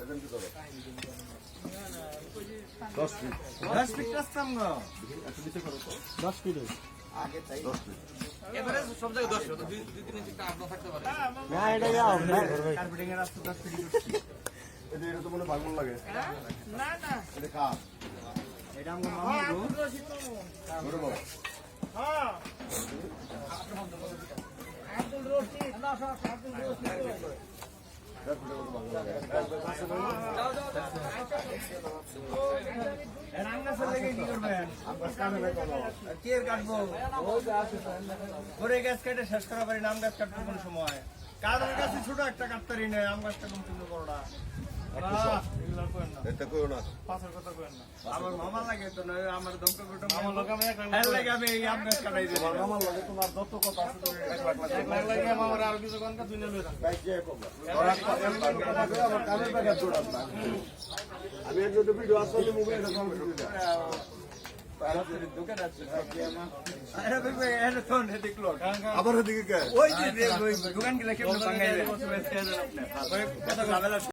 10 fit 10 fit রাস্তাম গো। একটু নিচে করো তো 10 ফিট আগে তাই 10 ফিট এবারে সব জায়গায় 10 হতো 2-3 ইঞ্চি একটা আপনা থাকতে পারে। না এটা যাও না কার্পেটিং এর রাস্তা 10 ফিট করছি। এটা তো মনে ভালো লাগে না না এটা কাপ এটা আমার মামা গো। বড় বড় হ্যাঁ আব্দুল রশিদ না আব্দুল রশিদ রান্না লেগে কি করবেন? কি এর কাটবো? করে গাছ কেটে শেষ করা পারি না, আম গাছ কাটবো কোন সময়? কারোর কাছে ছোট একটা কাটতারি নেই, আম গাছটা কোন সুন্দর বড়টা। এগুলো করেন না, এটা কইও না পাঁচের কথা করেন না। আমার মামা লাগে তো নয়, আমার দমকা কুটুম হ্যাঁ লাগে আমি এই আম গাছ কাটাই দিই। তোমার মামার লাগে তোমার যত কথা আছে তুমি 1 লাখ লাগে আমার আর কিছু কোনটা দুই লই রাখ ভাই কে কবে ওরা আমার কানের টাকা জোড়াত না আমি এর যদি ভিডিও আসলে মোবাইলে কল করে দাও দোকান আছে আরে ভাই এটা তো না দেখলো আবার এদিকে কে ওই যে দোকান গেলে কেমন ভাঙাই দেয় কথা ঝামেলা